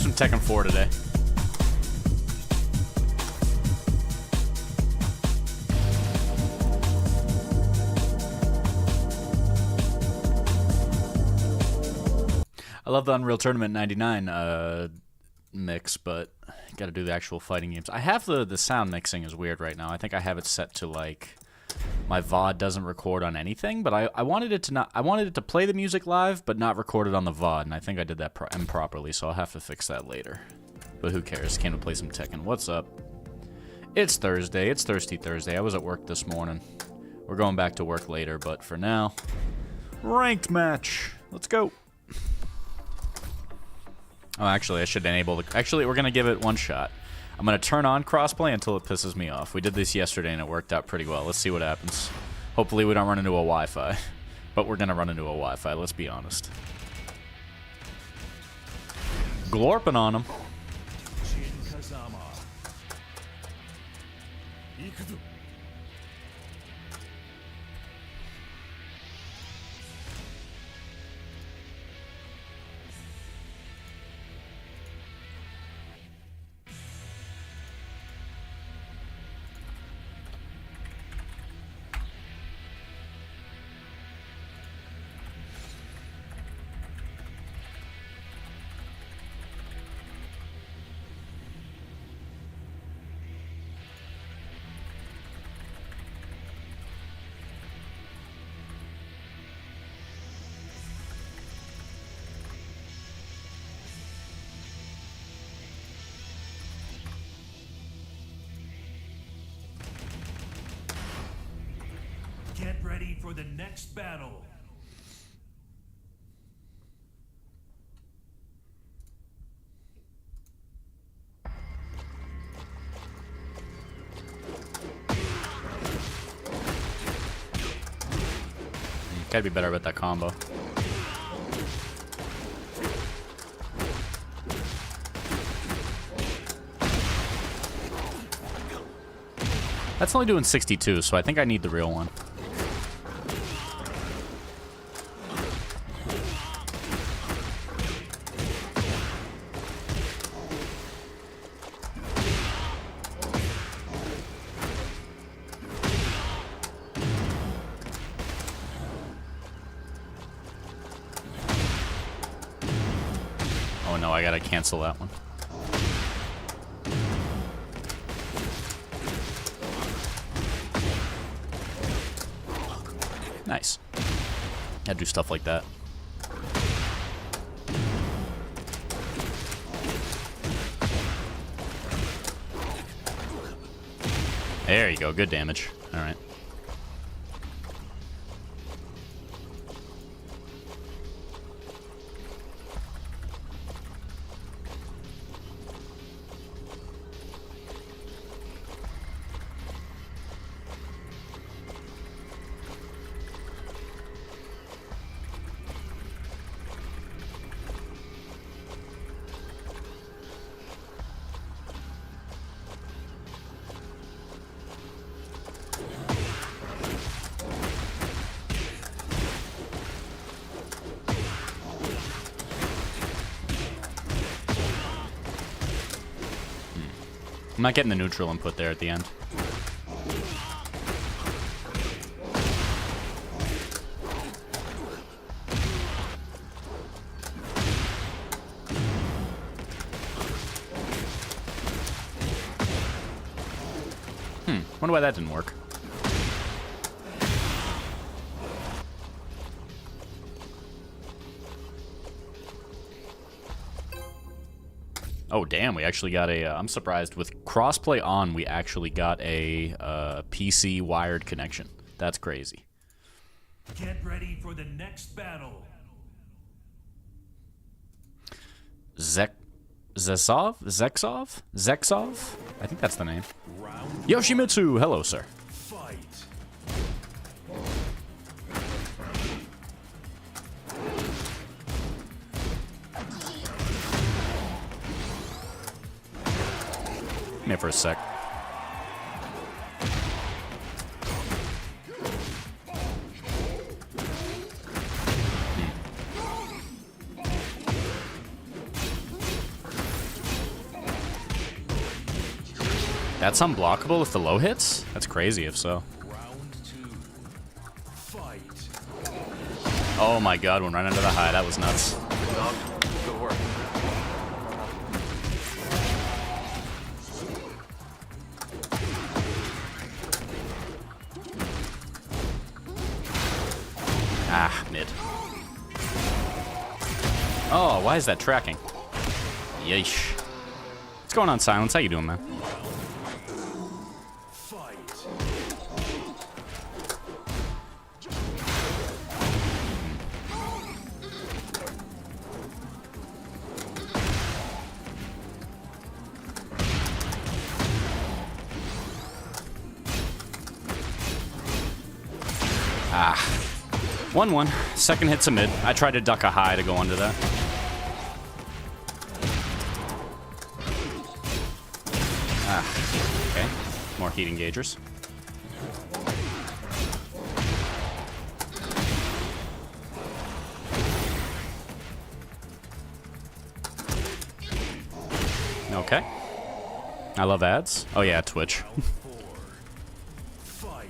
some Tekken 4 today. I love the Unreal Tournament 99 mix, but got to do the actual fighting games. I have the sound mixing is weird right now. I think I have it set to like my VOD doesn't record on anything, but I wanted it to not. I wanted it to play the music live, but not record it on the VOD, and I think I did that improperly, so I'll have to fix that later. But who cares? Came to play some Tekken. What's up? It's Thursday. It's Thirsty Thursday. I was at work this morning. We're going back to work later, but for now, ranked match. Let's go. Oh, actually, I should enable the... Actually, we're going to give it one shot. I'm going to turn on crossplay until it pisses me off. We did this yesterday, and it worked out pretty well. Let's see what happens. Hopefully, we don't run into a Wi-Fi. But we're going to run into a Wi-Fi, let's be honest. Glorping on him. Get ready for the next battle. Gotta be better with that combo. That's only doing 62, so I think I need the real one. Oh no, I gotta cancel that one. Nice. Gotta do stuff like that. There you go, good damage. Alright. I'm not getting the neutral input there at the end. Wonder why that didn't work. Oh, damn, we actually got a... I'm surprised. With crossplay on, we actually got a PC wired connection. That's crazy. Get ready for the next battle. Zexov? I think that's the name. Yoshimitsu, hello, sir. Fight. Come here for a sec. That's unblockable if the low hits? That's crazy if so. Round 2. Fight. Oh my god, went right into the high. That was nuts. Dog, good work. Ah, mid. Oh, why is that tracking? Yeesh. What's going on, Silence? How you doing, man? Fight. Ah. 1-1. Second hit's a mid. I tried to duck a high to go under that. Ah. Okay. More heat engagers. Okay. I love ads. Oh yeah, Twitch. Round 4. Fight.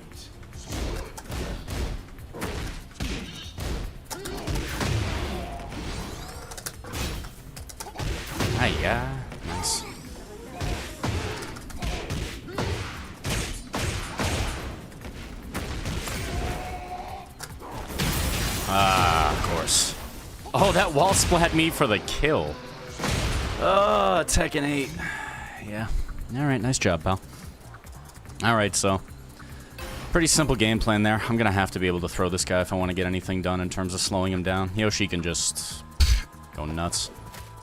Ah, yeah. Nice. Ah, of course. Oh, that wall splat me for the kill. Oh, Tekken 8. Yeah. Alright, nice job, pal. Alright, so. Pretty simple game plan there. I'm gonna have to be able to throw this guy if I want to get anything done in terms of slowing him down. Yoshi can just go nuts.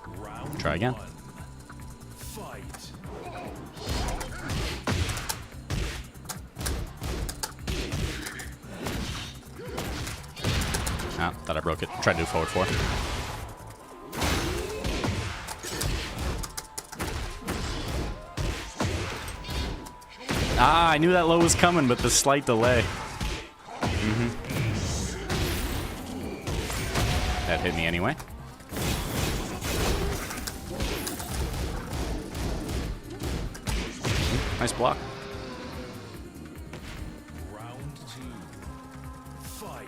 Round Try again. 1. Fight. Ah, thought I broke it. Tried to do forward 4. Ah, I knew that low was coming, but the slight delay. That hit me anyway. Nice block. Round 2. Fight.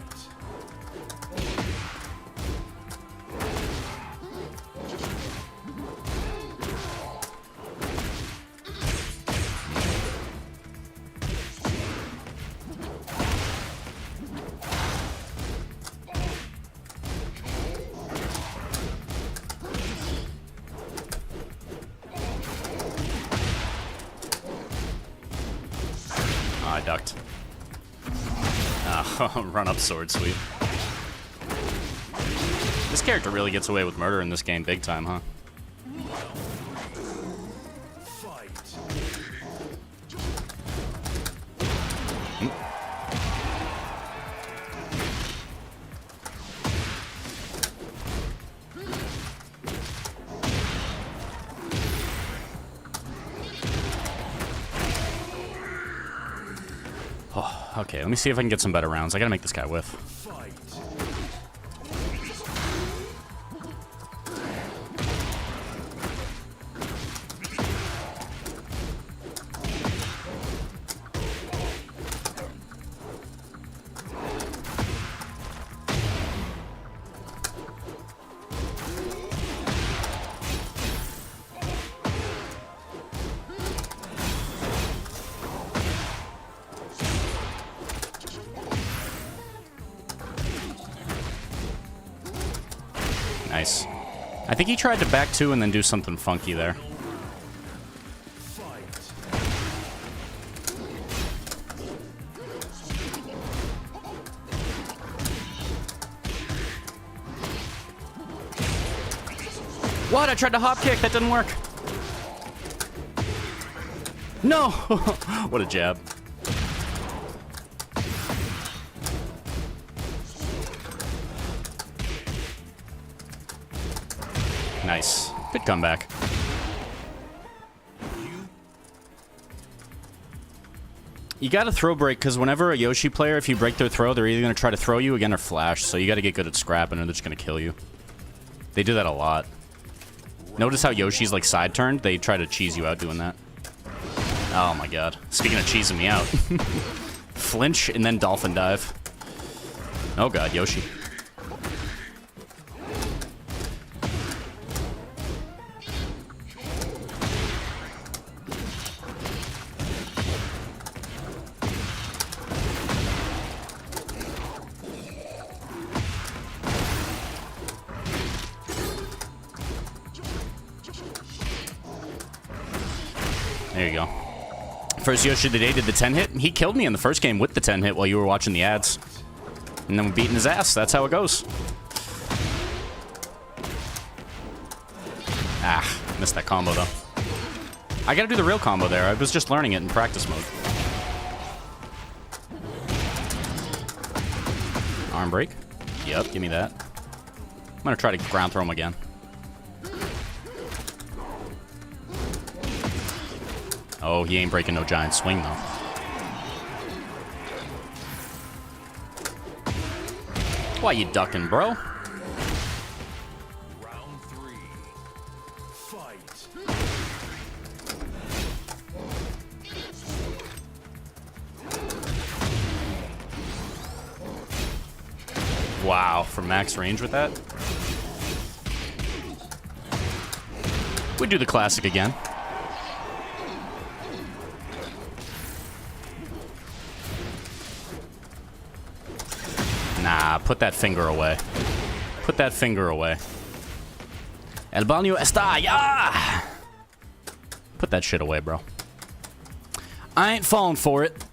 Oh, I ducked. Ah, run up sword sweep. This character really gets away with murder in this game big time, huh? Fight. Oh, okay, let me see if I can get some better rounds. I gotta make this guy whiff. Fight. Nice. I think he tried to back 2 and then do something funky there. Fight. What? I tried to hop kick. That didn't work. No! What a jab. Nice. Good comeback. You gotta throw break, because whenever a Yoshi player, if you break their throw, they're either gonna try to throw you again or flash, so you gotta get good at scrapping or they're just gonna kill you. They do that a lot. Notice how Yoshi's like side turned? They try to cheese you out doing that. Oh my god. Speaking of cheesing me out. Flinch and then dolphin dive. Oh god, Yoshi. There you go. First Yoshi of the day did the 10 hit. He killed me in the first game with the 10 hit while you were watching the ads. And then we're beating his ass. That's how it goes. Ah, missed that combo though. I gotta do the real combo there. I was just learning it in practice mode. Arm break. Yep, give me that. I'm gonna try to ground throw him again. Oh, he ain't breaking no giant swing, though. Why you ducking, bro? Round 3. Fight. Wow, from max range with that? We do the classic again. Nah, put that finger away. Put that finger away. El baño está, yeah! Put that shit away, bro. I ain't falling for it.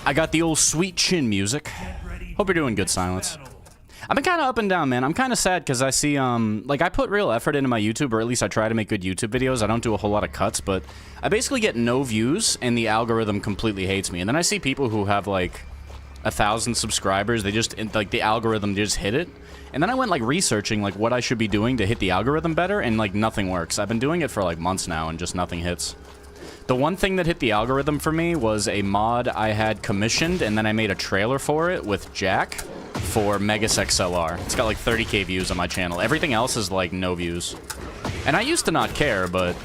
I got the old sweet chin music. Hope you're doing good, Silence. I've been kind of up and down, man. I'm kind of sad because I see, like, I put real effort into my YouTube, or at least I try to make good YouTube videos. I don't do a whole lot of cuts, but I basically get no views, and the algorithm completely hates me. And then I see people who have, like, 1,000 subscribers. They just, like, the algorithm just hit it. And then I went, like, researching, like, what I should be doing to hit the algorithm better, and, like, nothing works. I've been doing it for, like, months now, and just nothing hits. The one thing that hit the algorithm for me was a mod I had commissioned, and then I made a trailer for it with Jack for Megas XLR. It's got, like, 30k views on my channel. Everything else is, like, no views. And I used to not care, but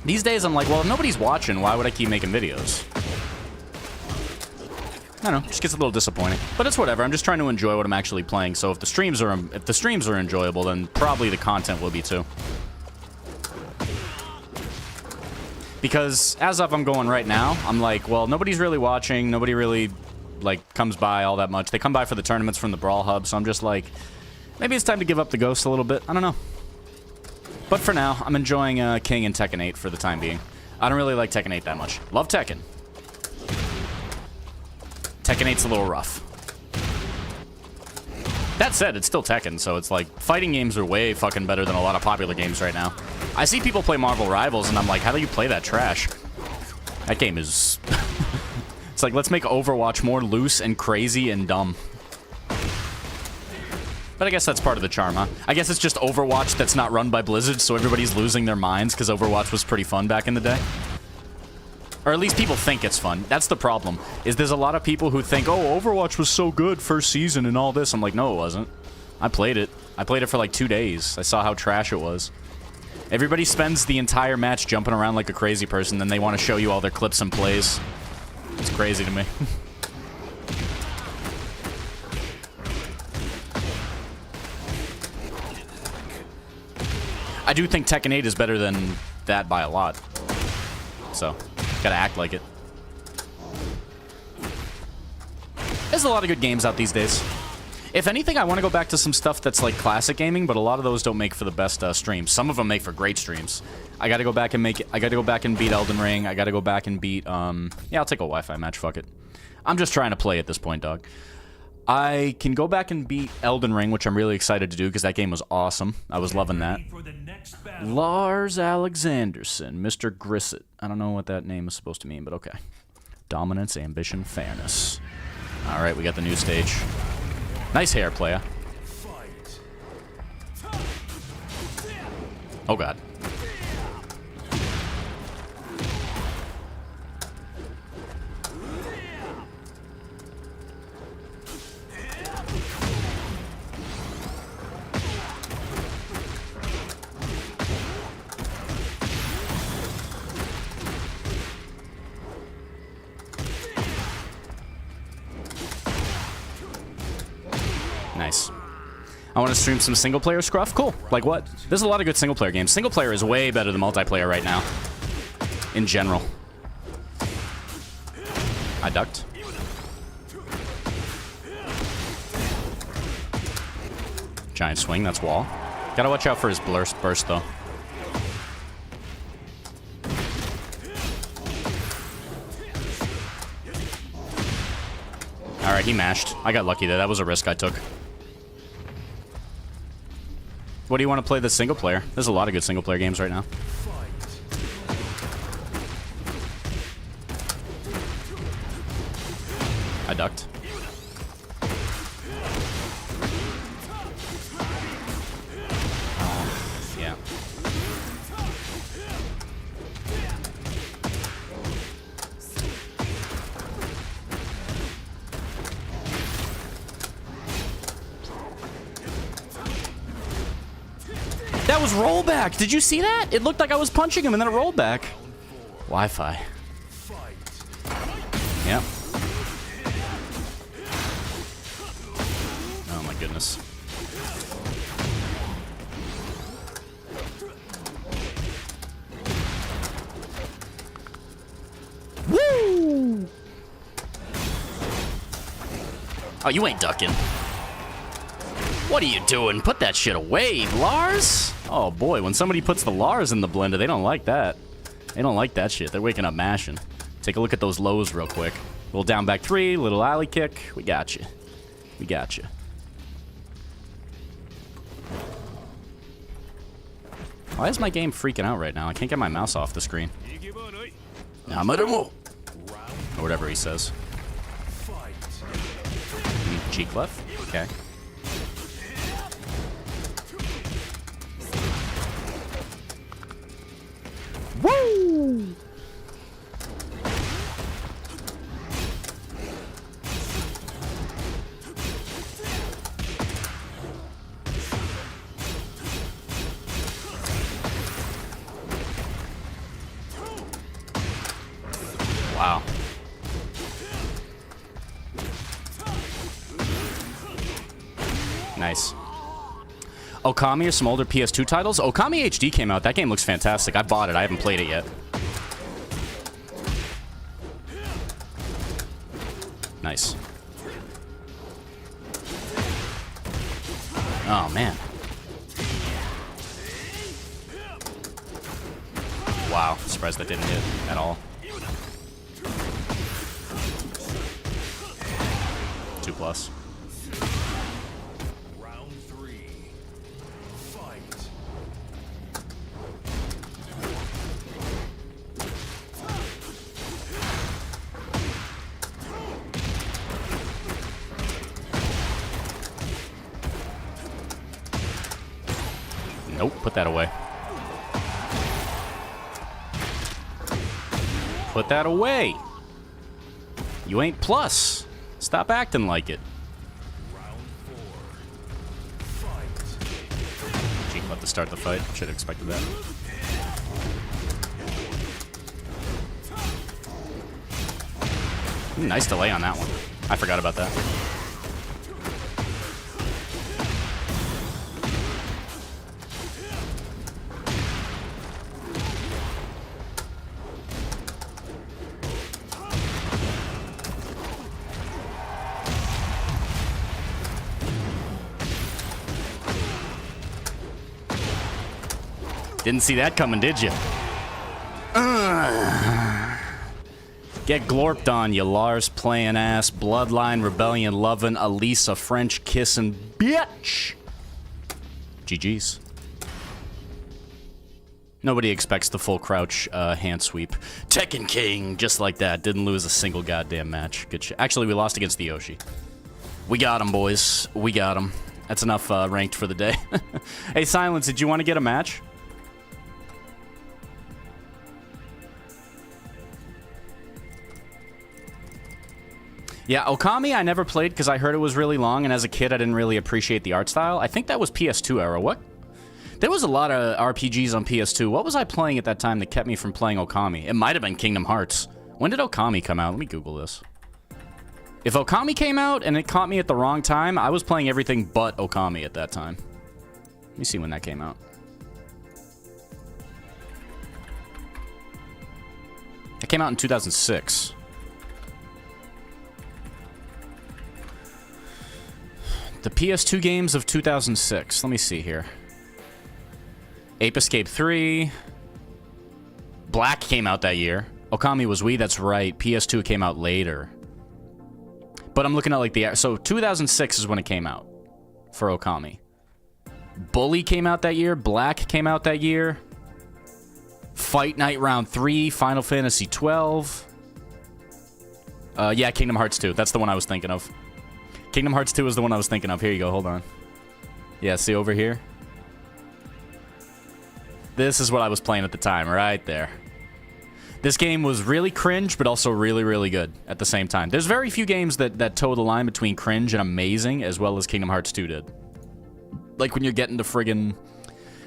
these days I'm like, well, if nobody's watching, why would I keep making videos? I don't know, just gets a little disappointing. But it's whatever, I'm just trying to enjoy what I'm actually playing, so if the streams are enjoyable, then probably the content will be too. Because as of I'm going right now, I'm like, well, nobody's really watching, nobody really, like, comes by all that much. They come by for the tournaments from the Brawl Hub, so I'm just like, maybe it's time to give up the Ghost a little bit, I don't know. But for now, I'm enjoying King and Tekken 8 for the time being. I don't really like Tekken 8 that much. Love Tekken. Tekken 8's a little rough. That said, it's still Tekken, so it's like, fighting games are way fucking better than a lot of popular games right now. I see people play Marvel Rivals, and I'm like, how do you play that trash? That game is... It's like, let's make Overwatch more loose and crazy and dumb. But I guess that's part of the charm, huh? I guess it's just Overwatch that's not run by Blizzard, so everybody's losing their minds because Overwatch was pretty fun back in the day. Or at least people think it's fun. That's the problem, is there's a lot of people who think, oh, Overwatch was so good first season and all this. I'm like, no, it wasn't. I played it. I played it for like 2 days. I saw how trash it was. Everybody spends the entire match jumping around like a crazy person, then they want to show you all their clips and plays. It's crazy to me. I do think Tekken 8 is better than that by a lot. So... gotta act like it. There's a lot of good games out these days. If anything, I want to go back to some stuff that's like classic gaming, but a lot of those don't make for the best streams. Some of them make for great streams. I gotta go back and make it. I gotta go back and beat Elden Ring. I gotta go back and beat, yeah, I'll take a Wi-Fi match, fuck it. I'm just trying to play at this point, dog. I can go back and beat Elden Ring, which I'm really excited to do, because that game was awesome. I was loving that. Lars Alexanderson, Mr. Grisset. I don't know what that name is supposed to mean, but okay. Dominance, ambition, fairness. Alright, we got the new stage. Nice hair, playa. Oh god. I want to stream some single-player scruff? Cool. Like what? There's a lot of good single-player games. Single-player is way better than multiplayer right now. In general. I ducked. Giant swing, that's wall. Gotta watch out for his burst though. Alright, he mashed. I got lucky there. That was a risk I took. What do you want to play the single player? There's a lot of good single player games right now. I ducked. Yeah. That was rollback. Did you see that? It looked like I was punching him and then it rolled back. Wi-Fi. Yep. Oh my goodness. Woo! Oh, you ain't ducking. What are you doing? Put that shit away, Lars. Oh boy, when somebody puts the Lars in the blender, they don't like that. They don't like that shit. They're waking up mashing. Take a look at those lows real quick. Little down back three, little alley kick. We got you. We got you. Why is my game freaking out right now? I can't get my mouse off the screen. Or whatever he says. G clef? Okay. Woo! Wow. Nice. Okami or some older PS2 titles? Okami HD came out. That game looks fantastic. I bought it. I haven't played it yet. Nice. Oh, man. Wow. Surprised that didn't hit at all. 2+. Nope, put that away. Put that away. You ain't plus. Stop acting like it. G about to start the fight. Should have expected that. Nice delay on that one. I forgot about that. Didn't see that coming, did you? Get glorped on, you Lars playing ass, Bloodline Rebellion loving, Elisa French kissing bitch. GG's. Nobody expects the full crouch hand sweep. Tekken King, just like that. Didn't lose a single goddamn match. Good shit. Actually, we lost against the Yoshi. We got him, boys. We got him. That's enough ranked for the day. Hey, Silence, did you want to get a match? Yeah, Okami I never played because I heard it was really long, and as a kid I didn't really appreciate the art style. I think that was PS2 era. What? There was a lot of RPGs on PS2. What was I playing at that time that kept me from playing Okami? It might have been Kingdom Hearts. When did Okami come out? Let me Google this. If Okami came out and it caught me at the wrong time, I was playing everything but Okami at that time. Let me see when that came out. It came out in 2006. The PS2 games of 2006. Let me see here. Ape Escape 3. Black came out that year. Okami was Wii, that's right. PS2 came out later. But I'm looking at like the... So 2006 is when it came out for Okami. Bully came out that year. Black came out that year. Fight Night Round 3. Final Fantasy 12. Yeah, Kingdom Hearts 2. That's the one I was thinking of. Kingdom Hearts 2 is the one I was thinking of. Here you go. Hold on. Yeah, see over here? This is what I was playing at the time, right there. This game was really cringe, but also really, really good at the same time. There's very few games that toe the line between cringe and amazing, as well as Kingdom Hearts 2 did. Like when you're getting to friggin'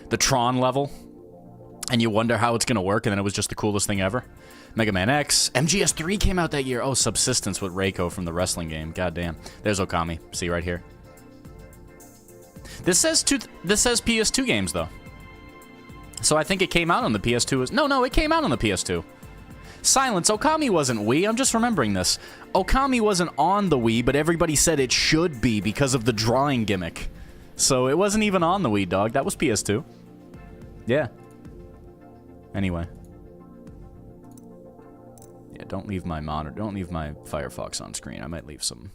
the Tron level, and you wonder how it's gonna work, and then it was just the coolest thing ever. Mega Man X. MGS3 came out that year. Oh, Subsistence with Reiko from the wrestling game. God damn. There's Okami. See right here. This says PS2 games, though. So I think it came out on the PS2. No, it came out on the PS2. Silence. Okami wasn't Wii. I'm just remembering this. Okami wasn't on the Wii, but everybody said it should be because of the drawing gimmick. So it wasn't even on the Wii, dog. That was PS2. Yeah. Anyway. Yeah, don't leave my monitor. Don't leave my Firefox on screen. I might leave some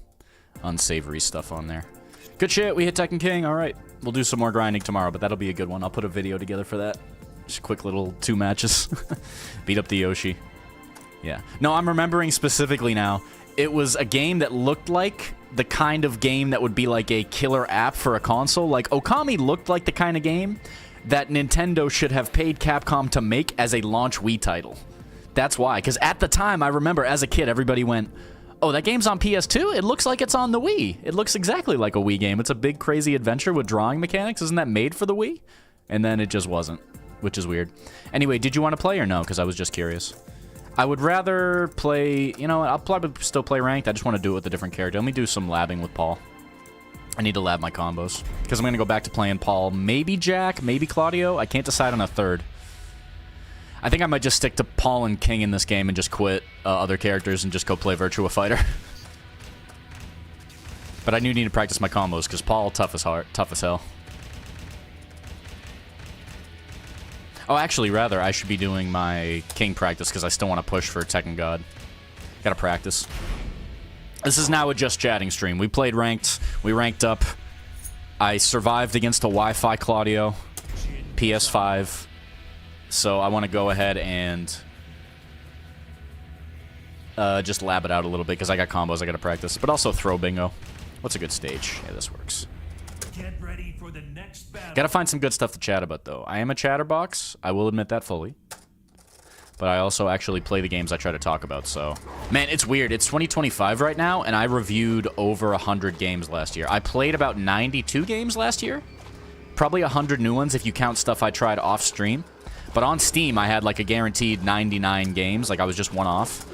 unsavory stuff on there. Good shit. We hit Tekken King. All right. We'll do some more grinding tomorrow, but that'll be a good one. I'll put a video together for that. Just quick little 2 matches. Beat up the Yoshi. Yeah. No, I'm remembering specifically now. It was a game that looked like the kind of game that would be like a killer app for a console. Like, Okami looked like the kind of game that Nintendo should have paid Capcom to make as a launch Wii title. That's why. Because at the time, I remember as a kid, everybody went, oh, that game's on PS2? It looks like it's on the Wii. It looks exactly like a Wii game. It's a big, crazy adventure with drawing mechanics. Isn't that made for the Wii? And then it just wasn't, which is weird. Anyway, did you want to play or no? Because I was just curious. I would rather play... You know what? I'll probably still play ranked. I just want to do it with a different character. Let me do some labbing with Paul. I need to lab my combos. Because I'm going to go back to playing Paul. Maybe Jack, maybe Claudio. I can't decide on a third. I think I might just stick to Paul and King in this game and just quit other characters and just go play Virtua Fighter. But I do need to practice my combos because Paul, tough as hell. Oh, actually, rather, I should be doing my King practice because I still want to push for Tekken God. Gotta practice. This is now a just chatting stream. We played ranked. We ranked up. I survived against a Wi-Fi Claudio. PS5. So I want to go ahead and just lab it out a little bit because I got combos I got to practice. But also throw bingo. What's a good stage? Yeah, this works. Get ready for the next battle. Gotta find some good stuff to chat about, though. I am a chatterbox. I will admit that fully. But I also actually play the games I try to talk about, so... Man, it's weird. It's 2025 right now, and I reviewed over 100 games last year. I played about 92 games last year. Probably 100 new ones if you count stuff I tried off-stream. But on Steam, I had, like, a guaranteed 99 games. Like, I was just one off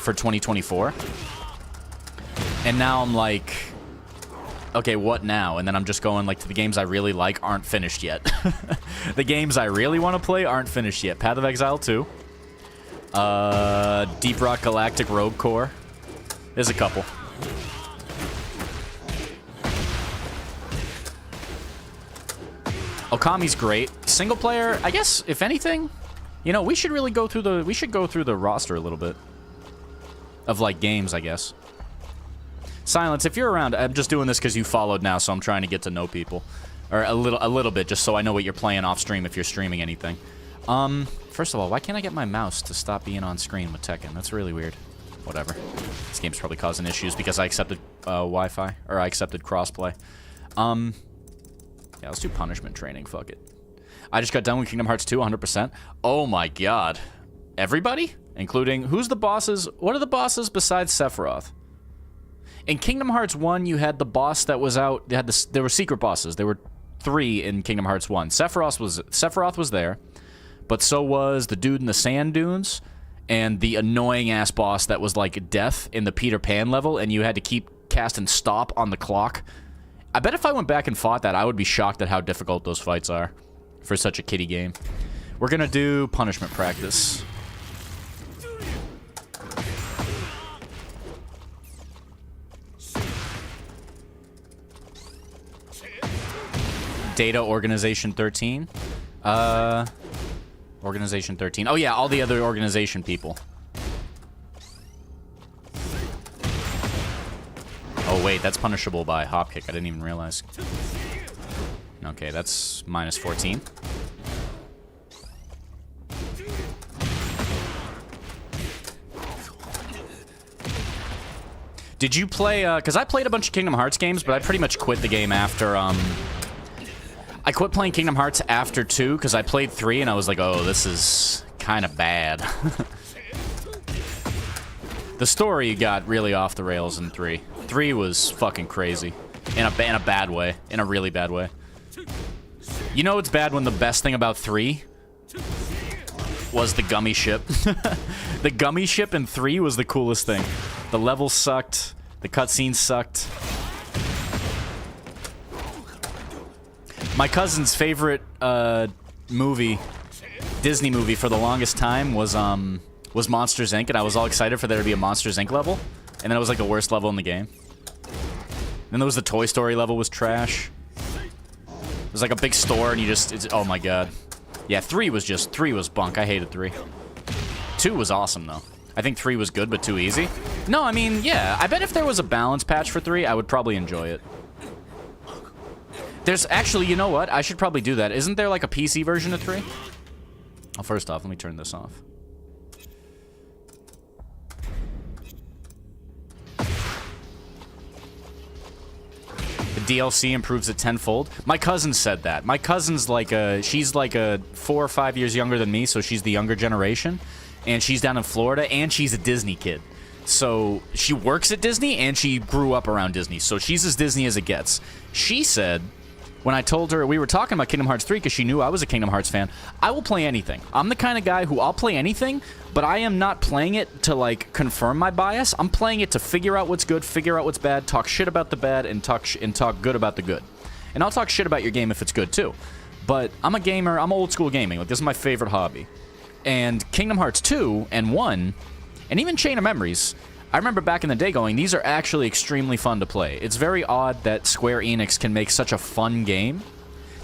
for 2024. And now I'm like... Okay, what now? And then I'm just going, like, to the games I really like aren't finished yet. The games I really want to play aren't finished yet. Path of Exile 2. Deep Rock Galactic Rogue Core. There's a couple. Okami's great. Single player, I guess, if anything, you know, we should really go through the roster a little bit. Of, like, games, I guess. Silence, if you're around, I'm just doing this because you followed now, so I'm trying to get to know people. Or a little bit, just so I know what you're playing off stream if you're streaming anything. First of all, why can't I get my mouse to stop being on screen with Tekken? That's really weird. Whatever. This game's probably causing issues because I accepted Wi-Fi, or I accepted crossplay. Yeah, let's do punishment training, fuck it. I just got done with Kingdom Hearts 2, 100%. Oh my god. Everybody? Including, who's the bosses? What are the bosses besides Sephiroth? In Kingdom Hearts 1, you had the boss that was out. There were secret bosses. There were 3 in Kingdom Hearts 1. Sephiroth was there, but so was the dude in the sand dunes, and the annoying-ass boss that was like death in the Peter Pan level, and you had to keep casting stop on the clock. I bet if I went back and fought that, I would be shocked at how difficult those fights are for such a kiddie game. We're gonna do punishment practice. Data Organization 13. Organization 13. Oh yeah, all the other organization people. Oh wait, that's punishable by hop kick. I didn't even realize. Okay, that's minus 14. Did you play, because I played a bunch of Kingdom Hearts games, but I pretty much quit the game after, I quit playing Kingdom Hearts after 2, because I played 3, and I was like, oh, this is kind of bad. The story got really off the rails in 3. 3 was fucking crazy. In a bad way. In a really bad way. You know it's bad when the best thing about 3 was the gummy ship. The gummy ship in 3 was the coolest thing. The levels sucked. The cutscenes sucked. My cousin's favorite movie, Disney movie for the longest time was Monsters, Inc. And I was all excited for there to be a Monsters, Inc. level. And then it was like the worst level in the game. Then there was the Toy Story level was trash. It was like a big store and you just, oh my god. Yeah, 3 was bunk. I hated 3. 2 was awesome though. I think 3 was good, but too easy. No, I mean, yeah. I bet if there was a balance patch for 3, I would probably enjoy it. There's actually, you know what? I should probably do that. Isn't there like a PC version of 3? Oh, first off, let me turn this off. The DLC improves it tenfold. My cousin said that. My cousin's like she's like 4 or 5 years younger than me, so she's the younger generation. And she's down in Florida, and she's a Disney kid. So she works at Disney, and she grew up around Disney. So she's as Disney as it gets. She said, when I told her, we were talking about Kingdom Hearts 3, because she knew I was a Kingdom Hearts fan, I will play anything. I'm the kind of guy who I'll play anything, but I am not playing it to, like, confirm my bias. I'm playing it to figure out what's good, figure out what's bad, talk shit about the bad, and talk good about the good. And I'll talk shit about your game if it's good, too. But I'm a gamer. I'm old school gaming. Like, this is my favorite hobby. And Kingdom Hearts 2 and 1, and even Chain of Memories, I remember back in the day going, these are actually extremely fun to play. It's very odd that Square Enix can make such a fun game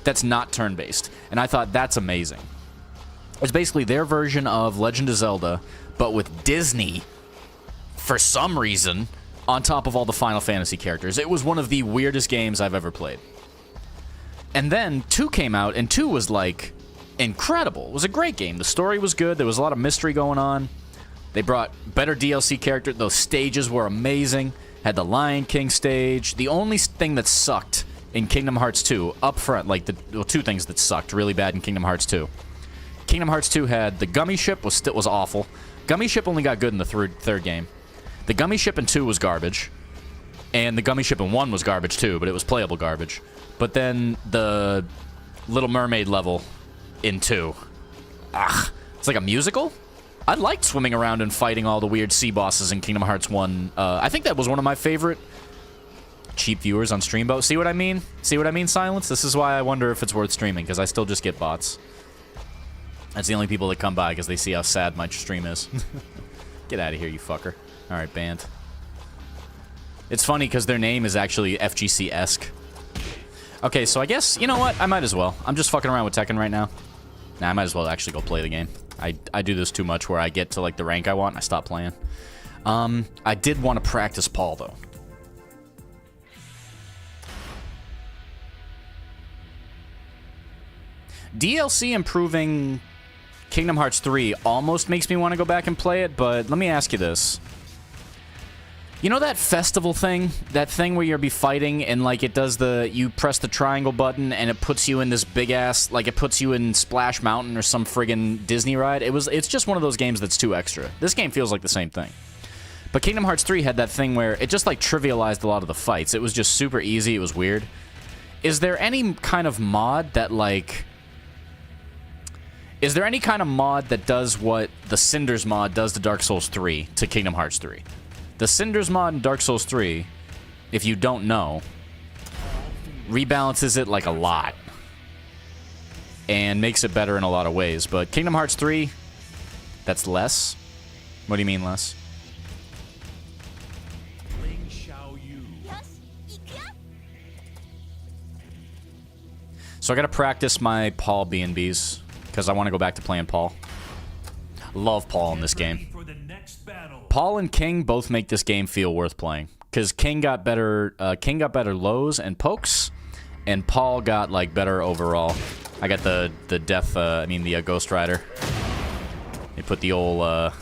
that's not turn-based. And I thought, that's amazing. It's basically their version of Legend of Zelda, but with Disney, for some reason, on top of all the Final Fantasy characters. It was one of the weirdest games I've ever played. And then 2 came out, and 2 was like incredible. It was a great game. The story was good. There was a lot of mystery going on. They brought better DLC characters. Those stages were amazing. Had the Lion King stage. The only thing that sucked in Kingdom Hearts 2, up front, like well, 2 things that sucked really bad in Kingdom Hearts 2. Kingdom Hearts 2 had the gummy ship was awful. Gummy ship only got good in the third game. The gummy ship in 2 was garbage. And the gummy ship in 1 was garbage too, but it was playable garbage. But then the Little Mermaid level in 2. It's like a musical? I liked swimming around and fighting all the weird sea bosses in Kingdom Hearts 1. I think that was one of my favorite cheap viewers on Streamboat. See what I mean? See what I mean, Silence? This is why I wonder if it's worth streaming, because I still just get bots. That's the only people that come by, because they see how sad my stream is. Get out of here, you fucker. Alright, banned. It's funny, because their name is actually FGC-esque. Okay, so I guess, you know what? I might as well. I'm just fucking around with Tekken right now. Nah, I might as well actually go play the game. I do this too much where I get to, like, the rank I want and I stop playing. I did want to practice Paul, though. DLC improving Kingdom Hearts 3 almost makes me want to go back and play it, but let me ask you this. You know that festival thing? That thing where you'll be fighting and, like, it does the... You press the triangle button and it puts you in this big-ass... Like, it puts you in Splash Mountain or some friggin' Disney ride? It's just one of those games that's too extra. This game feels like the same thing. But Kingdom Hearts 3 had that thing where it just, like, trivialized a lot of the fights. It was just super easy. It was weird. Is there any kind of mod that, like... Is there any kind of mod that does what the Cinders mod does to Dark Souls 3 to Kingdom Hearts 3? The Cinders mod in Dark Souls 3, if you don't know, rebalances it like a lot. And makes it better in a lot of ways. But Kingdom Hearts 3, that's less? What do you mean less? So I gotta practice my Paul B&Bs, because I want to go back to playing Paul. Love Paul in this game. Paul and King both make this game feel worth playing, because King got better lows and pokes, and Paul got like better overall. I got the Ghost Rider. They put the old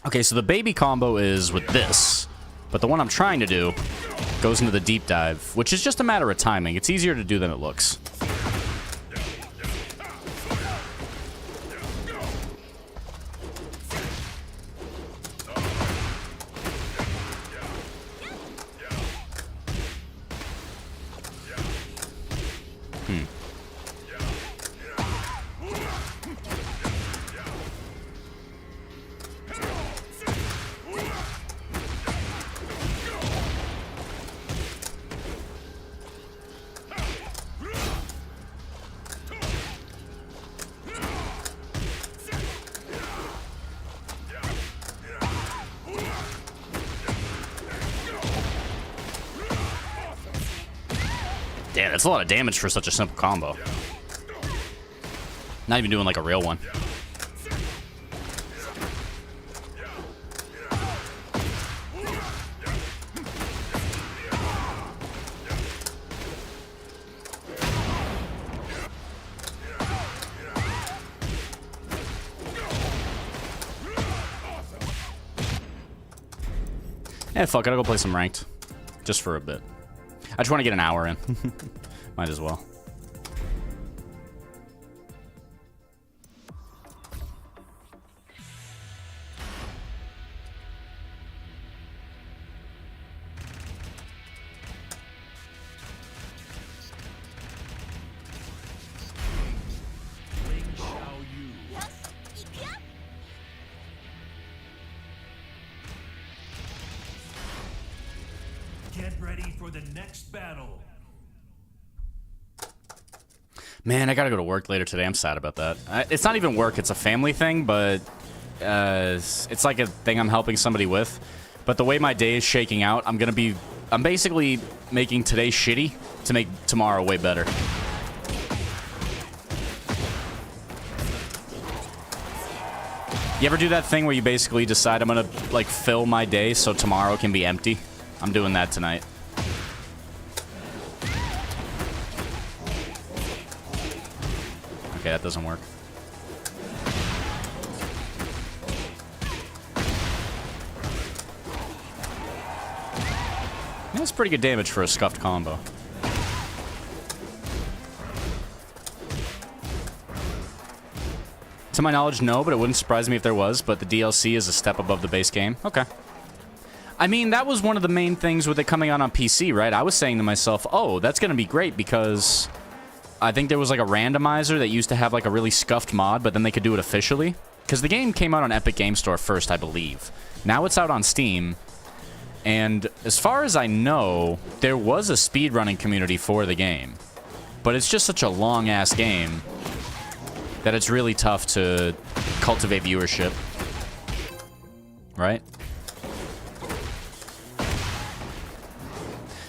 Okay, so the baby combo is with this, but the one I'm trying to do goes into the deep dive, which is just a matter of timing. It's easier to do than it looks. Damn, that's a lot of damage for such a simple combo. Not even doing like a real one. Eh, fuck it, I'll go play some ranked. Just for a bit. I just want to get an hour in. Might as well. Get ready for the next battle. Man, I gotta go to work later today. I'm sad about that. It's not even work, it's a family thing, but it's like a thing I'm helping somebody with. But the way my day is shaking out, I'm basically making today shitty to make tomorrow way better. You ever do that thing where you basically decide I'm gonna like fill my day so tomorrow can be empty? I'm doing that tonight. Okay, that doesn't work. Yeah, that's pretty good damage for a scuffed combo. To my knowledge, no, but it wouldn't surprise me if there was, but the DLC is a step above the base game. Okay. I mean, that was one of the main things with it coming out on PC, right? I was saying to myself, oh, that's going to be great because I think there was like a randomizer that used to have like a really scuffed mod, but then they could do it officially. Because the game came out on Epic Game Store first, I believe. Now it's out on Steam. And as far as I know, there was a speedrunning community for the game. But it's just such a long-ass game that it's really tough to cultivate viewership. Right?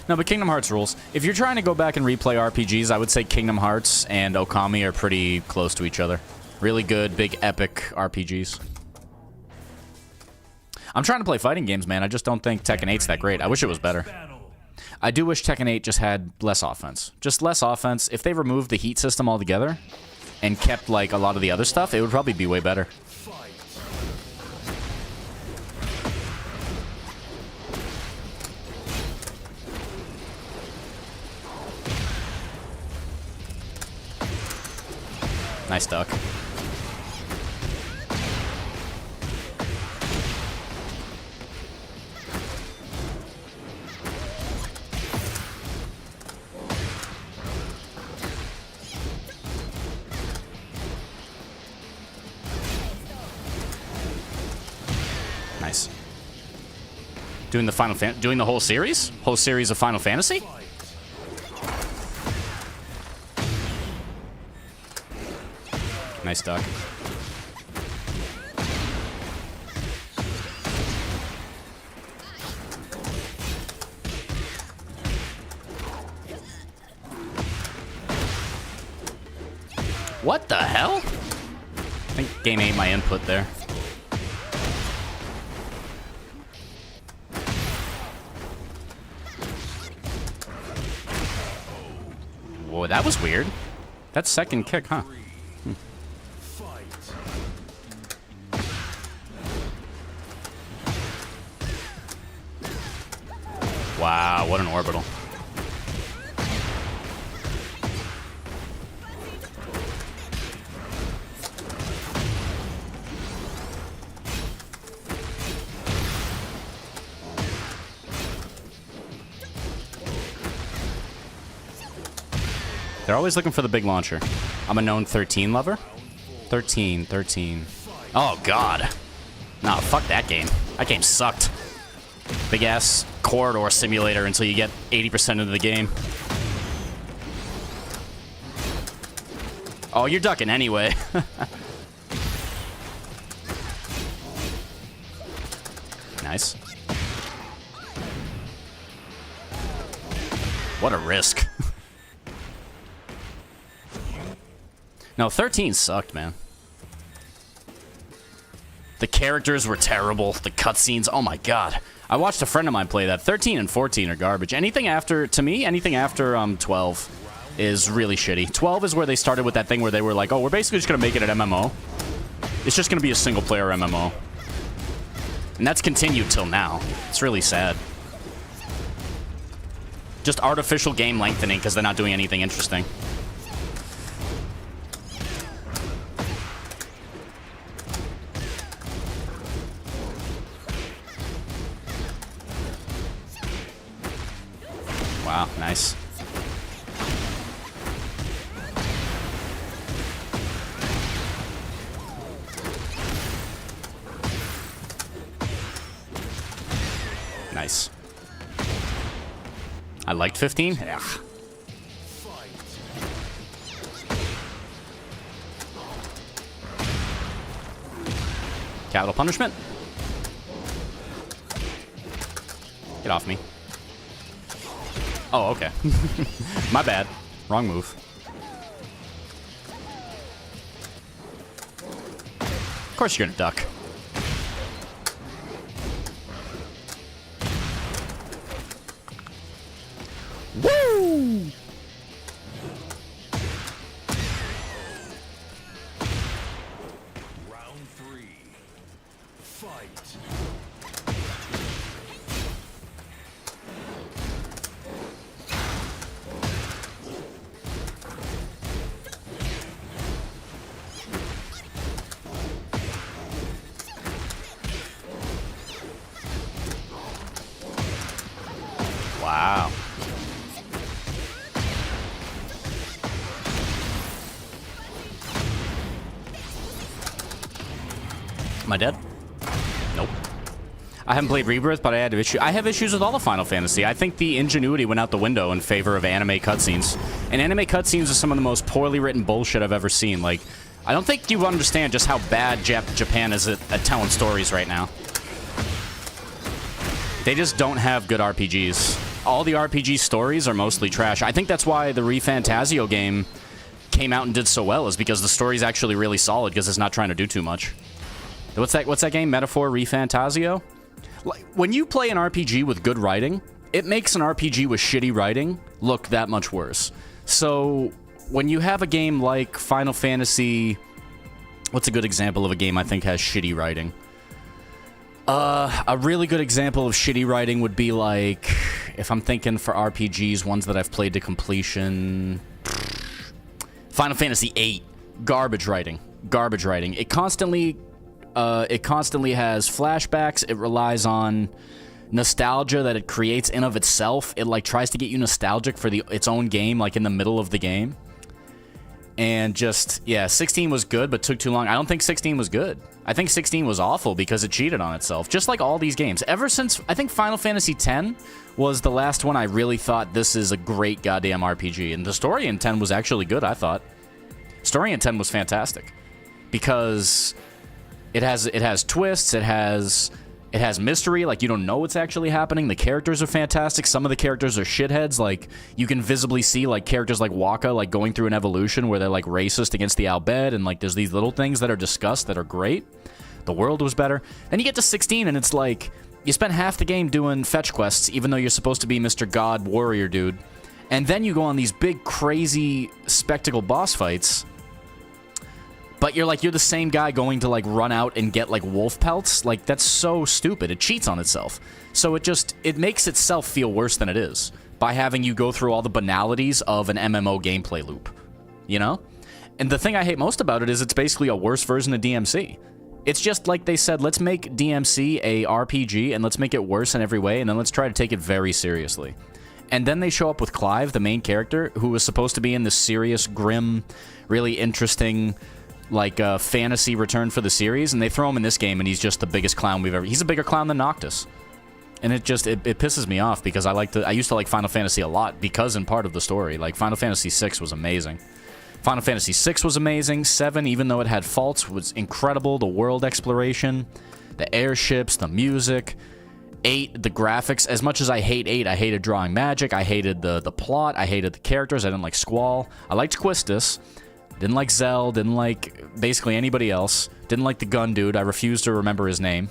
No, but Kingdom Hearts rules. If you're trying to go back and replay RPGs, I would say Kingdom Hearts and Okami are pretty close to each other. Really good, big, epic RPGs. I'm trying to play fighting games, man. I just don't think Tekken 8's that great. I wish it was better. I do wish Tekken 8 just had less offense. Just less offense. If they removed the heat system altogether and kept, like, a lot of the other stuff, it would probably be way better. Nice duck. Nice. Doing the whole series? Whole series of Final Fantasy? Nice duck. What the hell? I think game ate my input there. Whoa, that was weird. That's second kick, huh? Wow, what an orbital. They're always looking for the big launcher. I'm a known 13 lover. 13. Oh, God. Nah, fuck that game. That game sucked. Big ass corridor simulator until you get 80% into the game. Oh, you're ducking anyway. Nice. What a risk. No, 13 sucked, man. The characters were terrible. The cutscenes, oh my god. I watched a friend of mine play that. 13 and 14 are garbage. Anything after, to me, anything after 12 is really shitty. 12 is where they started with that thing where they were like, oh, we're basically just going to make it an MMO. It's just going to be a single-player MMO. And that's continued till now. It's really sad. Just artificial game lengthening because they're not doing anything interesting. Wow, nice. Nice. I liked 15? Yeah. Capital punishment? Get off me. Oh, okay. My bad. Wrong move. Of course you're gonna duck. Woo! Round 3. Fight. Wow. Am I dead? Nope. I haven't played Rebirth, but I have issues with all of Final Fantasy. I think the ingenuity went out the window in favor of anime cutscenes. And anime cutscenes are some of the most poorly written bullshit I've ever seen. Like, I don't think you understand just how bad Japan is at telling stories right now. They just don't have good RPGs. All the RPG stories are mostly trash. I think that's why the ReFantazio game came out and did so well is because the story's actually really solid because it's not trying to do too much. What's that game? Metaphor Refantasio? Like, when you play an RPG with good writing, it makes an RPG with shitty writing look that much worse. So when you have a game like Final Fantasy... What's a good example of a game I think has shitty writing? A really good example of shitty writing would be like... If I'm thinking for RPGs, ones that I've played to completion... Final Fantasy VIII. Garbage writing. Garbage writing. It constantly has flashbacks. It relies on nostalgia that it creates in of itself. It like tries to get you nostalgic for its own game, like in the middle of the game. And just, yeah, 16 was good, but took too long. I don't think 16 was good. I think 16 was awful because it cheated on itself, just like all these games. Ever since, I think Final Fantasy X was the last one I really thought this is a great goddamn RPG. And the story in 10 was actually good, I thought. Story in 10 was fantastic because it has twists, it has mystery, like you don't know what's actually happening. The characters are fantastic. Some of the characters are shitheads. Like you can visibly see like characters like Waka like going through an evolution where they're like racist against the Albed, and like there's these little things that are discussed that are great. The world was better. Then you get to 16 and it's like you spend half the game doing fetch quests even though you're supposed to be Mr. God Warrior dude. And then you go on these big crazy spectacle boss fights. But you're the same guy going to like run out and get like wolf pelts. Like that's so stupid. It cheats on itself. So it makes itself feel worse than it is by having you go through all the banalities of an MMO gameplay loop, you know? And the thing I hate most about it is it's basically a worse version of DMC. It's just like they said, let's make DMC a RPG and let's make it worse in every way, and then let's try to take it very seriously. And then they show up with Clive, the main character, who was supposed to be in this serious, grim, really interesting, like, fantasy return for the series, and they throw him in this game, and he's just the biggest clown we've ever... He's a bigger clown than Noctis. And it pisses me off, because I used to like Final Fantasy a lot, because in part of the story. Like, Final Fantasy VI was amazing. Final Fantasy VI was amazing. 7, even though it had faults, was incredible. The world exploration, the airships, the music. 8, the graphics. As much as I hate 8, I hated drawing magic, I hated the plot, I hated the characters, I didn't like Squall. I liked Quistis. Didn't like Zell, didn't like basically anybody else. Didn't like the gun dude, I refused to remember his name.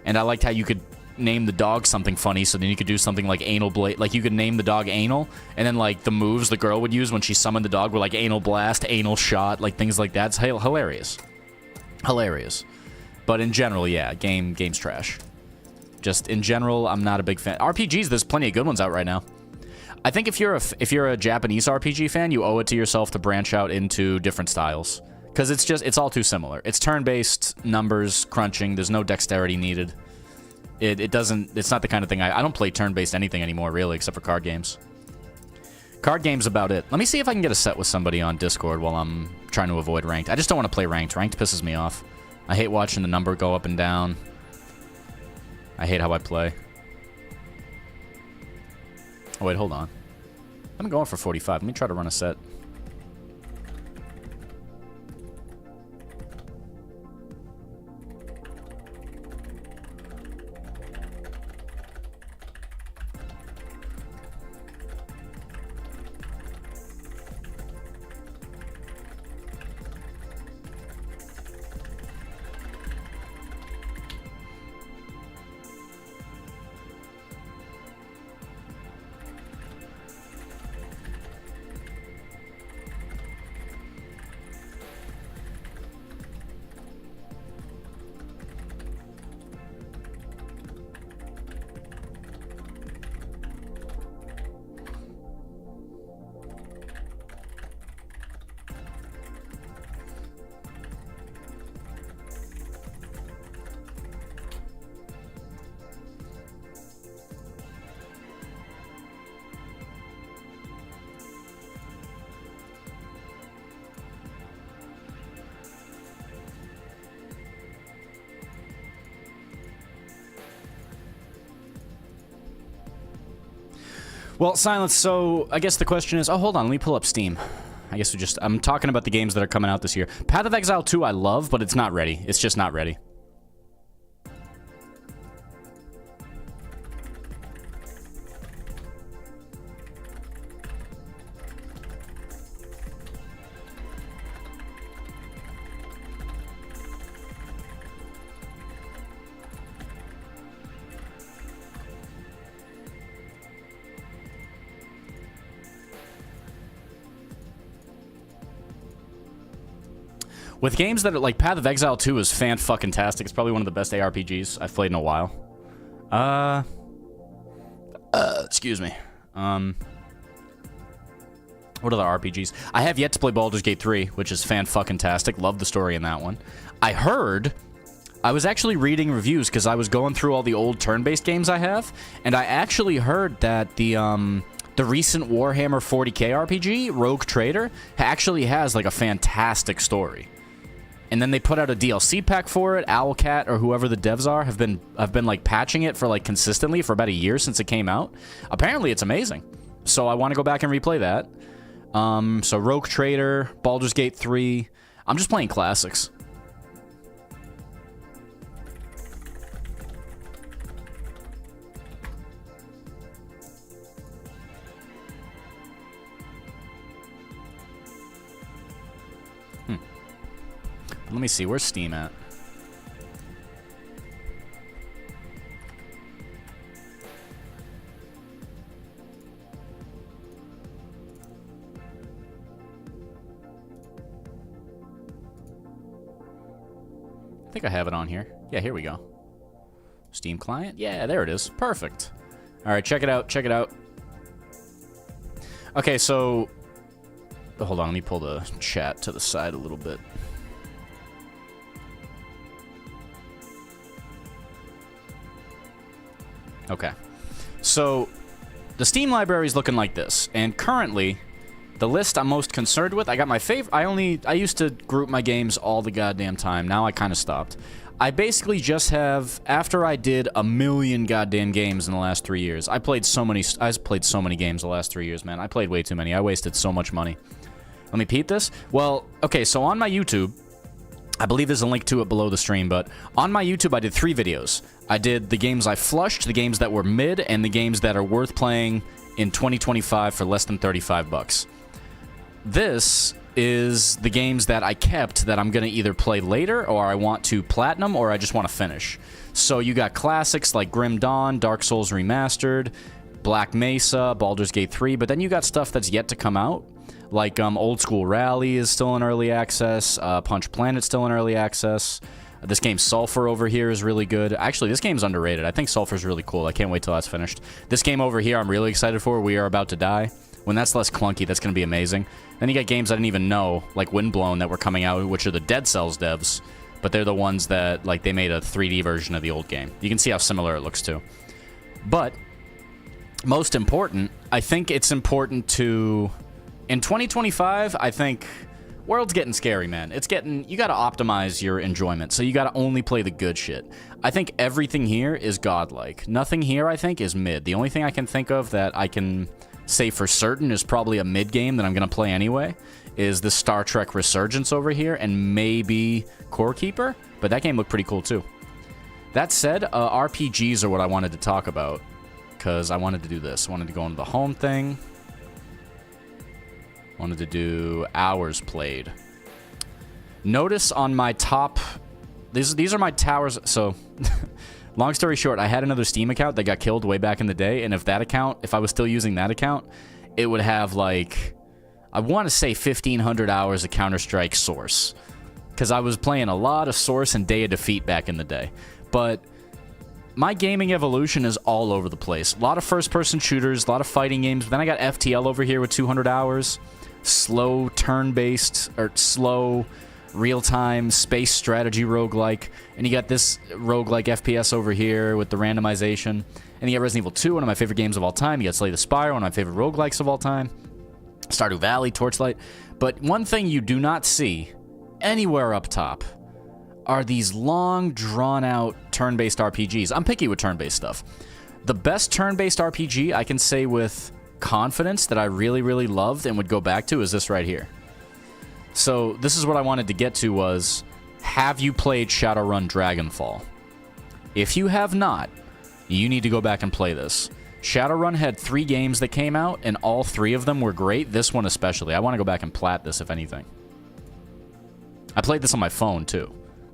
And I liked how you could name the dog something funny, so then you could do something like Anal Blade. Like, you could name the dog Anal, and then, like, the moves the girl would use when she summoned the dog were, like, Anal Blast, Anal Shot, like, things like that. It's hilarious. Hilarious. But in general, yeah, game's trash. Just, in general, I'm not a big fan. RPGs, there's plenty of good ones out right now. I think if you're a Japanese RPG fan, you owe it to yourself to branch out into different styles. Because it's all too similar. It's turn-based, numbers, crunching, there's no dexterity needed. It's not the kind of thing I don't play turn-based anything anymore, really, except for card games. Card games about it. Let me see if I can get a set with somebody on Discord while I'm trying to avoid ranked. I just don't want to play ranked. Ranked pisses me off. I hate watching the number go up and down. I hate how I play. Oh, wait, hold on. I'm going for 45. Let me try to run a set. Well, Silence, so I guess the question is... Oh, hold on, let me pull up Steam. I guess I'm talking about the games that are coming out this year. Path of Exile 2 I love, but it's not ready. It's just not ready. With games that are like Path of Exile 2 is fan-fucking-tastic. It's probably one of the best ARPGs I've played in a while. Excuse me. What other RPGs? I have yet to play Baldur's Gate 3, which is fan-fucking-tastic. Love the story in that one. I was actually reading reviews because I was going through all the old turn-based games I have, and I actually heard that the recent Warhammer 40k RPG, Rogue Trader, actually has like a fantastic story. And then they put out a DLC pack for it. Owlcat or whoever the devs are have been like patching it for like consistently for about a year since it came out. Apparently it's amazing. So I want to go back and replay that. So Rogue Trader, Baldur's Gate 3. I'm just playing classics. Let me see, where's Steam at? I think I have it on here. Yeah, here we go. Steam client? Yeah, there it is. Perfect. All right, check it out. Check it out. Okay, so... Hold on, let me pull the chat to the side a little bit. Okay, so the Steam library is looking like this, and currently, the list I'm most concerned with, I got my favorite. I used to group my games all the goddamn time. Now I kind of stopped. I basically just have, after I did a million goddamn games in the last 3 years, I played so many games the last 3 years, man. I played way too many. I wasted so much money. Let me repeat this. Well, okay, so on my YouTube, I believe there's a link to it below the stream, but on my YouTube, I did 3 videos. I did the games I flushed, the games that were mid, and the games that are worth playing in 2025 for less than 35 bucks. This is the games that I kept that I'm going to either play later, or I want to platinum, or I just want to finish. So you got classics like Grim Dawn, Dark Souls Remastered, Black Mesa, Baldur's Gate 3, but then you got stuff that's yet to come out. Like Old School Rally is still in early access. Punch Planet's still in early access. This game Sulfur over here is really good. Actually, this game's underrated. I think Sulfur's really cool. I can't wait till that's finished. This game over here I'm really excited for. We Are About to Die. When that's less clunky, that's going to be amazing. Then you got games I didn't even know, like Windblown, that were coming out, which are the Dead Cells devs. But they're the ones that, like, they made a 3D version of the old game. You can see how similar it looks too. But, most important, I think it's important to... In 2025, I think... World's getting scary, man. It's getting... You gotta optimize your enjoyment, so you gotta only play the good shit. I think everything here is godlike. Nothing here, I think, is mid. The only thing I can think of that I can say for certain is probably a mid game that I'm gonna play anyway is the Star Trek Resurgence over here, and maybe Core Keeper, but that game looked pretty cool too. That said, RPGs are what I wanted to talk about, because I wanted to do this. I wanted to go into the home thing. Wanted to do hours played. Notice on my top... These are my towers. So, long story short, I had another Steam account that got killed way back in the day. And if I was still using that account, it would have like... I want to say 1,500 hours of Counter-Strike Source. Because I was playing a lot of Source and Day of Defeat back in the day. But... my gaming evolution is all over the place. A lot of first-person shooters, a lot of fighting games. But then I got FTL over here with 200 hours. Slow turn-based, or slow real-time space strategy roguelike. And you got this roguelike FPS over here with the randomization. And you got Resident Evil 2, one of my favorite games of all time. You got Slay the Spire, one of my favorite roguelikes of all time. Stardew Valley, Torchlight. But one thing you do not see anywhere up top are these long, drawn-out turn-based RPGs. I'm picky with turn-based stuff. The best turn-based RPG I can say with confidence that I really, really loved and would go back to is this right here. So this is what I wanted to get to was, have you played Shadowrun Dragonfall? If you have not, you need to go back and play this. Shadowrun had 3 games that came out, and all 3 of them were great. This one especially. I want to go back and plat this, if anything. I played this on my phone, too.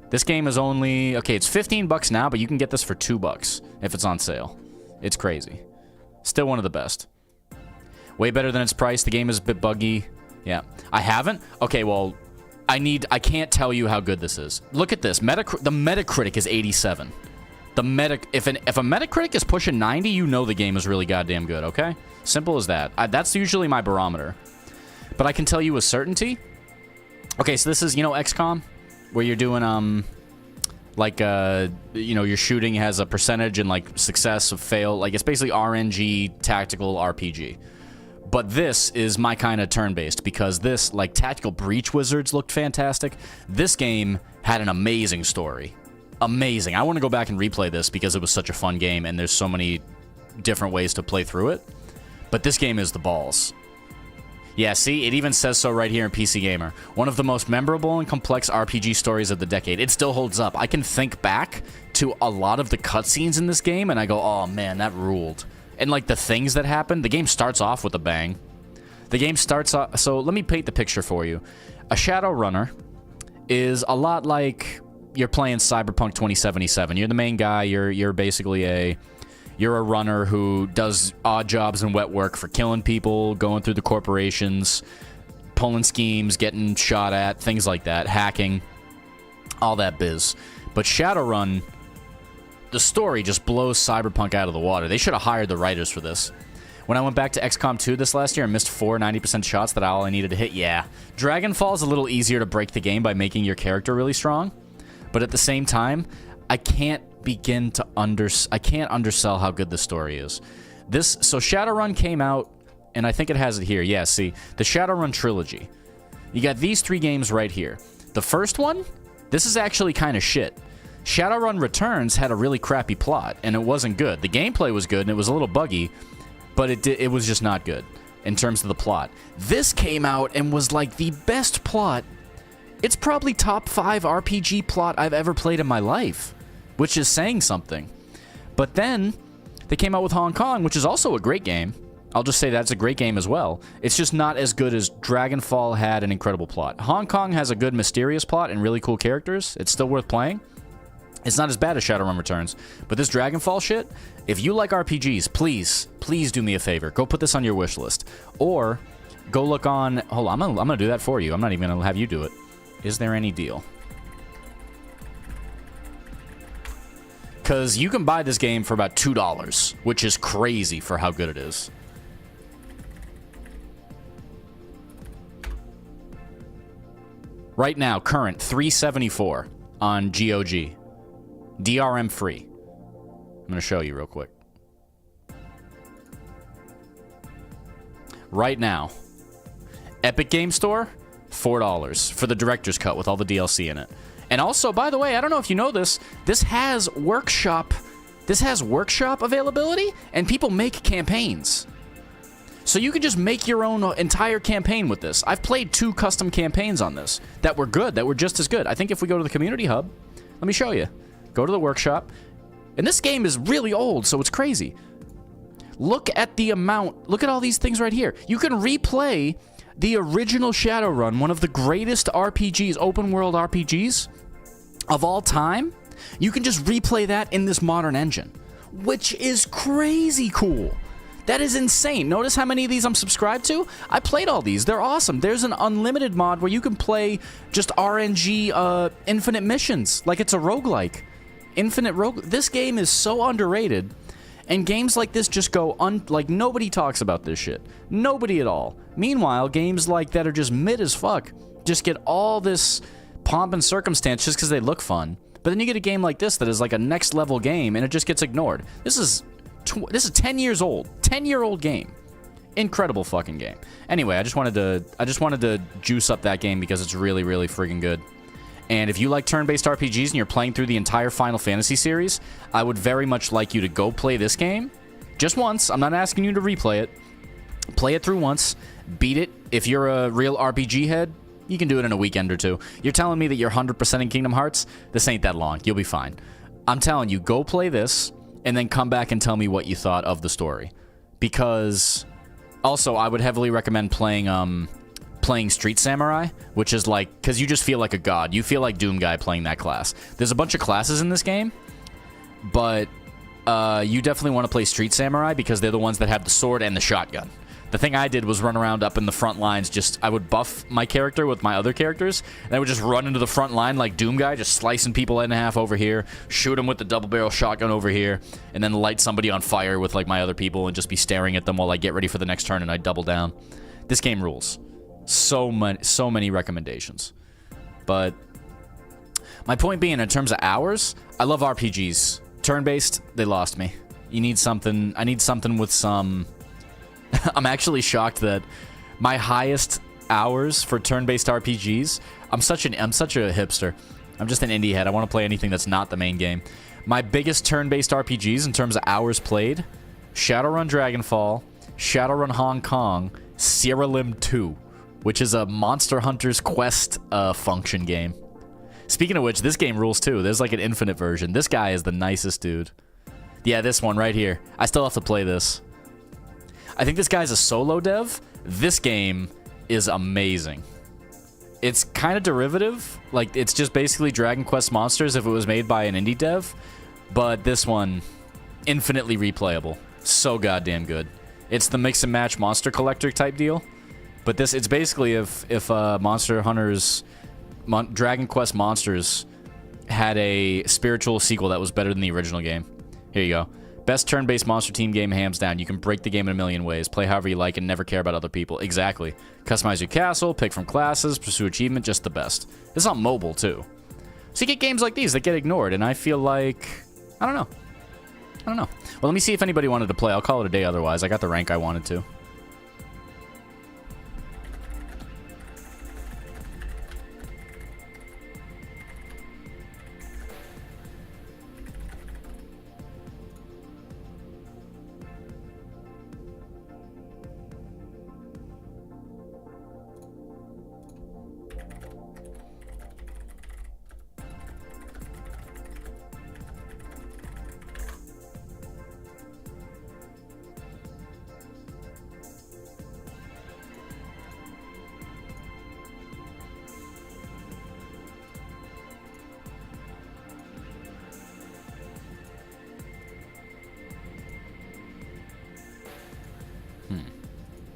This game is only... Okay, it's 15 bucks now, but you can get this for 2 bucks if it's on sale. It's crazy. Still one of the best. Way better than its price. The game is a bit buggy. Yeah. I haven't? Okay, well, I can't tell you how good this is. Look at this. The Metacritic is 87. If a Metacritic is pushing 90, you know the game is really goddamn good, okay? Simple as that. That's usually my barometer. But I can tell you with certainty. Okay, so this is, XCOM, where you're doing, your shooting has a percentage and, success of fail. Like, it's basically RNG tactical RPG. But this is my kind of turn-based, because this, Tactical Breach Wizards looked fantastic. This game had an amazing story. Amazing. I want to go back and replay this because it was such a fun game, and there's so many different ways to play through it. But this game is the balls. Yeah, see? It even says so right here in PC Gamer. One of the most memorable and complex RPG stories of the decade. It still holds up. I can think back to a lot of the cutscenes in this game, and I go, oh, man, that ruled. And, the things that happen, the game starts off with a bang. The game starts off... So, let me paint the picture for you. A Shadowrunner is a lot like you're playing Cyberpunk 2077. You're the main guy. You're basically You're a runner who does odd jobs and wet work for killing people, going through the corporations, pulling schemes, getting shot at, things like that, hacking, all that biz. But Shadowrun... The story just blows Cyberpunk out of the water. They should have hired the writers for this. When I went back to XCOM 2 this last year and missed 4 90% shots that all I needed to hit, yeah. Dragonfall is a little easier to break the game by making your character really strong. But at the same time, I can't undersell how good the story is. So Shadowrun came out, and I think it has it here. Yeah, see, the Shadowrun trilogy. You got these 3 games right here. The first one, this is actually kind of shit. Shadowrun Returns had a really crappy plot, and it wasn't good. The gameplay was good, and it was a little buggy, but it was just not good in terms of the plot. This came out and was the best plot. It's probably top 5 RPG plot I've ever played in my life, which is saying something. But then they came out with Hong Kong, which is also a great game. I'll just say that's a great game as well. It's just not as good as Dragonfall had an incredible plot. Hong Kong has a good mysterious plot and really cool characters. It's still worth playing. It's not as bad as Shadowrun Returns. But this Dragonfall shit, if you like RPGs, please do me a favor. Go put this on your wish list. Or go look on... Hold on, I'm gonna do that for you. I'm not even going to have you do it. Is there any deal? Because you can buy this game for about $2, which is crazy for how good it is. Right now, current, $374 on GOG. DRM free. I'm going to show you real quick. Right now, Epic Game Store, $4 for the Director's Cut with all the DLC in it. And also, by the way, I don't know if you know this, this has workshop availability, and people make campaigns. So you can just make your own entire campaign with this. I've played 2 custom campaigns on this that were good, that were just as good. I think if we go to the community hub, let me show you. Go to the workshop. And this game is really old, so it's crazy. Look at the amount. Look at all these things right here. You can replay the original Shadowrun, one of the greatest RPGs, open world RPGs of all time. You can just replay that in this modern engine, which is crazy cool. That is insane. Notice how many of these I'm subscribed to? I played all these. They're awesome. There's an unlimited mod where you can play just RNG infinite missions, like it's a roguelike. Infinite rogue. This game is so underrated, and games like this just go like nobody talks about this shit. Nobody at all. Meanwhile, games like that are just mid as fuck just get all this pomp and circumstance just because they look fun. But then you get a game like this that is like a next level game, and it just gets ignored. This is 10 years old. 10-year-old game. Incredible fucking game. Anyway, I just wanted to juice up that game because it's really, really friggin' good. And if you like turn-based RPGs and you're playing through the entire Final Fantasy series, I would very much like you to go play this game. Just once. I'm not asking you to replay it. Play it through once. Beat it. If you're a real RPG head, you can do it in a weekend or 2. You're telling me that you're 100% in Kingdom Hearts? This ain't that long. You'll be fine. I'm telling you, go play this, and then come back and tell me what you thought of the story. Because, also, I would heavily recommend playing Street Samurai, which is like, because you just feel like a god. You feel like Doom Guy playing that class. There's a bunch of classes in this game, but you definitely want to play Street Samurai because they're the ones that have the sword and the shotgun. The thing I did was run around up in the front lines. I would buff my character with my other characters, and I would just run into the front line like Doom Guy, just slicing people in half over here, shoot them with the double barrel shotgun over here, and then light somebody on fire with like my other people and just be staring at them while I get ready for the next turn and I double down. This game rules. So many recommendations. But my point being, in terms of hours, I love RPGs. Turn-based, they lost me. I need something with some... I'm actually shocked that my highest hours for turn-based RPGs, I'm such a hipster. I'm just an indie head. I want to play anything that's not the main game. My biggest turn-based RPGs in terms of hours played, Shadowrun Dragonfall, Shadowrun Hong Kong, Sierra Lim 2, which is a Monster Hunter's Quest function game. Speaking of which, this game rules too. There's like an infinite version. This guy is the nicest dude. Yeah, this one right here. I still have to play this. I think this guy's a solo dev. This game is amazing. It's kind of derivative. Like, it's just basically Dragon Quest Monsters if it was made by an indie dev. But this one, infinitely replayable. So goddamn good. It's the mix and match monster collector type deal. But it's basically if Monster Hunters... Dragon Quest Monsters had a spiritual sequel that was better than the original game. Here you go. Best turn-based monster team game, hands down. You can break the game in a million ways, play however you like, and never care about other people. Exactly. Customize your castle, pick from classes, pursue achievement, just the best. It's on mobile, too. So you get games like these that get ignored, and I feel like... I don't know. Well, let me see if anybody wanted to play. I'll call it a day otherwise. I got the rank I wanted to.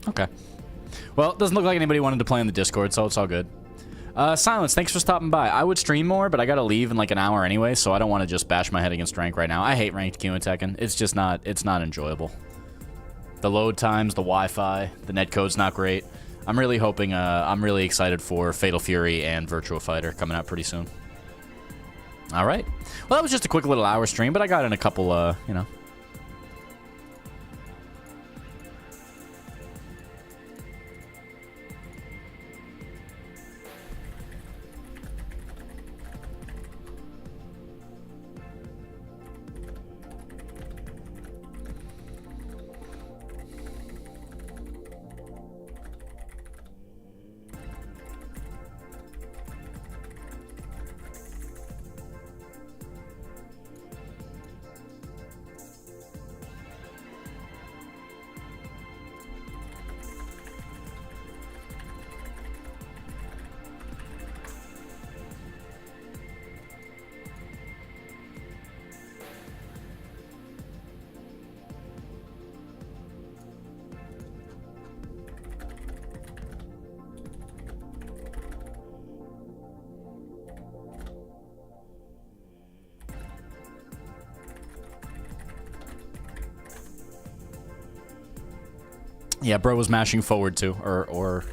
Okay. Well, it doesn't look like anybody wanted to play on the Discord, so it's all good. Silence, thanks for stopping by. I would stream more, but I gotta leave in like an hour anyway, so I don't want to just bash my head against rank right now. I hate ranked queue in Tekken. It's just not, it's not enjoyable. The load times, the Wi-Fi, the netcode's not great. I'm really hoping, I'm really excited for Fatal Fury and Virtua Fighter coming out pretty soon. Alright. Well, that was just a quick little hour stream, but I got in a couple, you know. Yeah, bro was mashing forward too, or...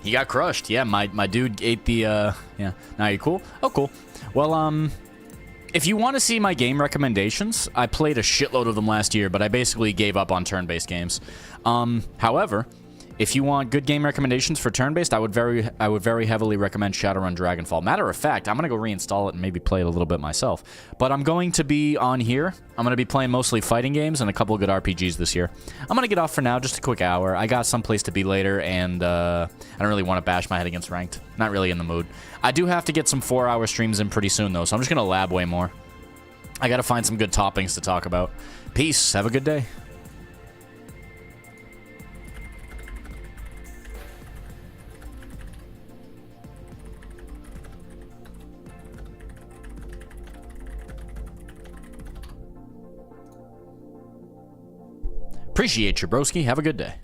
He got crushed. Yeah, my dude ate the, yeah. Now you cool? Oh, cool. Well, if you want to see my game recommendations, I played a shitload of them last year, but I basically gave up on turn-based games. However, if you want good game recommendations for turn-based, I would very heavily recommend Shadowrun Dragonfall. Matter of fact, I'm going to go reinstall it and maybe play it a little bit myself. But I'm going to be on here. I'm going to be playing mostly fighting games and a couple of good RPGs this year. I'm going to get off for now, just a quick hour. I got someplace to be later, and I don't really want to bash my head against ranked. Not really in the mood. I do have to get some 4-hour streams in pretty soon, though, so I'm just going to lab way more. I got to find some good toppings to talk about. Peace. Have a good day. Appreciate you, broski. Have a good day.